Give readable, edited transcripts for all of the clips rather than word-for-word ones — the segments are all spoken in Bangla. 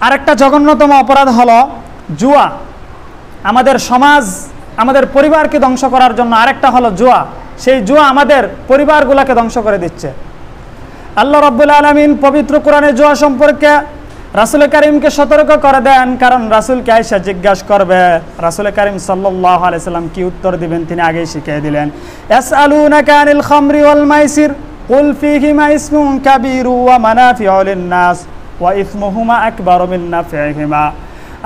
আরেকটা জঘন্যতম অপরাধ হলো জুয়া। আমাদের সমাজ, আমাদের পরিবারকে ধ্বংস করার জন্য আরেকটা হলো জুয়া। সেই জুয়া আমাদের পরিবারগুলোকে ধ্বংস করে দিচ্ছে। আল্লাহ রাব্বুল আলামিন পবিত্র কোরআনে জুয়া সম্পর্কে রাসূল কারীমকে সতর্ক করে দেন, কারণ রাসূলকে আয়েশা জিজ্ঞাসা করবে, রাসূল কারীম সাল্লাল্লাহু আলাইহি সাল্লাম কি উত্তর দিবেন তিনি আগেই শিখিয়ে দিলেন। ইয়াসআলুনাকা আনিল খামরি ওয়াল মাইসির কুল ফীহিমা ইসমুন কাবীরু ওয়া মানাফিউ লিন-নাস ওয়া ইসমুহুমা আকবারু মিন নাফইহিমা।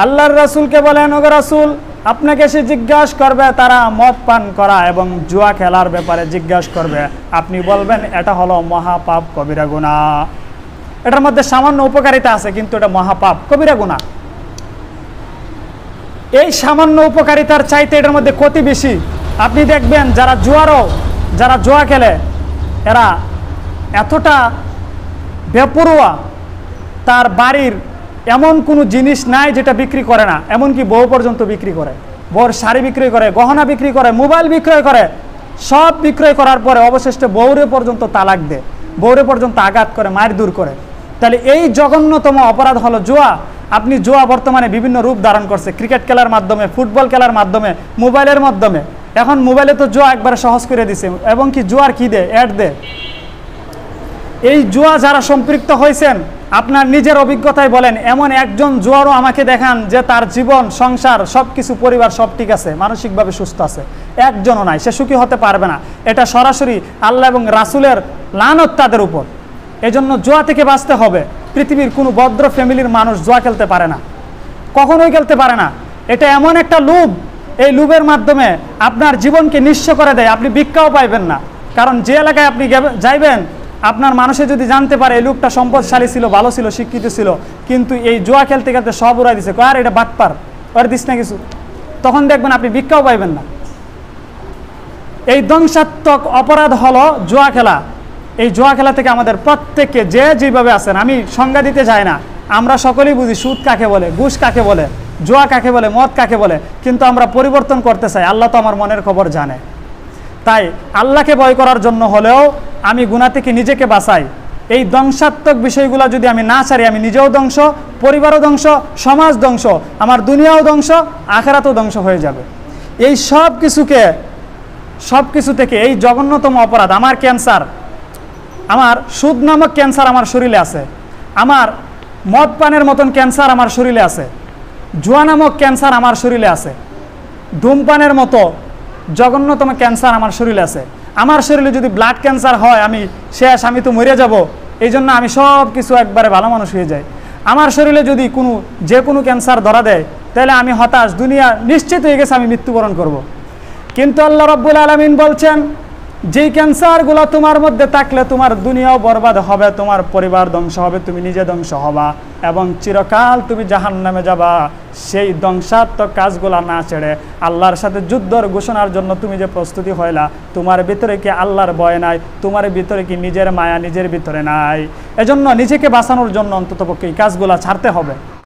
আল্লাহর রাসূলকে বলেন, ওগো রাসূল, আপনাকে সে জিজ্ঞাসা করবে তারা মদ পান করা এবং জুয়া খেলার ব্যাপারে জিজ্ঞাসা করবে, আপনি বলবেন এটা হলো মহাপাপ, কবিরা গুনাহ। এটার মধ্যে সামান্য উপকারিতা আছে, কিন্তু এটা মহাপাপ, কবিরা গুনাহ। এই সামান্য উপকারিতার চাইতে এটার মধ্যে ক্ষতি বেশি। আপনি দেখবেন যারা জুয়া খেলে এরা এতটা বেপরোয়া, তার বাড়ির এমন কোনো জিনিস নাই যেটা বিক্রি করে না, এমনকি বউ পর্যন্ত বিক্রি করে, বউর শাড়ি বিক্রি করে, গহনা বিক্রি করে, মোবাইল বিক্রয় করে, সব বিক্রয় করার পরে অবশেষে বউরে পর্যন্ত তালাক দেয়, বউরে পর্যন্ত আঘাত করে, মারধর করে। তাহলে এই জঘন্যতম অপরাধ হলো জুয়া। আপনি জুয়া বর্তমানে বিভিন্ন রূপ ধারণ করছে, ক্রিকেট খেলার মাধ্যমে, ফুটবল খেলার মাধ্যমে, মোবাইলের মাধ্যমে। এখন মোবাইলে তো জুয়া একবারে সহজ করে দিছে, এবং কি জুয়ার কি দেয়, অ্যাড দেয়। এই জুয়া যারা সম্পৃক্ত হয়েছেন, আপনার নিজের অভিজ্ঞতায় বলেন, এমন একজন জুয়ারও আমাকে দেখান যে তার জীবন, সংসার, সব কিছু, পরিবার সব ঠিক আছে, মানসিকভাবে সুস্থ আছে, একজনও নাই। সে সুখী হতে পারবে না। এটা সরাসরি আল্লাহ এবং রাসূলের লানত তাদের উপর। এজন্য জুয়া থেকে বাঁচতে হবে। পৃথিবীর কোনো ভদ্র ফ্যামিলির মানুষ জুয়া খেলতে পারে না, কখনোই খেলতে পারে না। এটা এমন একটা লোভ, এই লোভের মাধ্যমে আপনার জীবনকে নিঃস্ব করে দেয়, আপনি ভিক্ষাও পাইবেন না। কারণ যে এলাকায় আপনি যাইবেন, আপনার মানুষে যদি জানতে পারে এই লোকটা সম্পদশালী ছিল, ভালো ছিল, শিক্ষিত ছিল, কিন্তু এই জুয়া খেলতে খেলতে সব উড়াই দিছে, আর এটা বাটপার, আর দিস না কিছু, তখন দেখবেন আপনি ভিক্ষাও পাইবেন না। এই ধ্বংসাত্মক অপরাধ হলো জুয়া খেলা। এই জুয়া খেলা থেকে আমাদের প্রত্যেককে, যে যেভাবে আছেন, আমি সংজ্ঞা দিতে চাই না, আমরা সকলেই বুঝি সুদ কাকে বলে, ঘুষ কাকে বলে, জুয়া কাকে বলে, মদ কাকে বলে, কিন্তু আমরা পরিবর্তন করতে চাই। আল্লাহ তো আমার মনের খবর জানে। তাই আল্লাহকে ভয় করার জন্য হলেও আমি গুনাহ থেকে নিজেকে বাঁচাই। এই ধ্বংসাত্মক বিষয়গুলো যদি আমি না ছাড়ি, আমি নিজেও ধ্বংস, পরিবারও ধ্বংস, সমাজ ধ্বংস, আমার দুনিয়াও ধ্বংস, আখিরাতও ধ্বংস হয়ে যাবে। এই সব কিছু থেকে এই জঘন্যতম অপরাধ, আমার ক্যান্সার, আমার সুদ নামক ক্যান্সার আমার শরীরে আছে, আমার মদ পানের মতন ক্যান্সার আমার শরীরে আছে, জুয়া নামক ক্যান্সার আমার শরীরে আছে, ধূমপানের মতো জঘন্যতম ক্যান্সার আমার শরীরে আছে। আমার শরীরে যদি ব্লাড ক্যান্সার হয়, আমি শেষ, আমি তো মরে যাব। এই জন্য আমি সব কিছু একবারে ভালো মানুষ হয়ে যাই। আমার শরীরে যদি যে কোনো ক্যান্সার ধরা দেয়, তাহলে আমি হতাশ, দুনিয়া নিশ্চিত হয়ে গেছে, আমি মৃত্যুবরণ করব। কিন্তু আল্লাহ রাব্বুল আলামিন বলছেন, যেই ক্যান্সারগুলো তোমার মধ্যে থাকলে তোমার দুনিয়াও বরবাদ হবে, তোমার পরিবার ধ্বংস হবে, তুমি নিজে ধ্বংস হবা এবং চিরকাল তুমি জাহান্নামে যাবা। সেই ধ্বংসাত্মক কাজগুলো না ছেড়ে আল্লাহর সাথে যুদ্ধর ঘোষণার জন্য তুমি যে প্রস্তুতি হইলা, তোমার ভিতরে কি আল্লাহর ভয় নাই? তোমার ভিতরে কি নিজের মায়া নিজের ভিতরে নাই? এজন্য নিজেকে বাঁচানোর জন্য অন্ততপক্ষে এই কাজগুলো ছাড়তে হবে।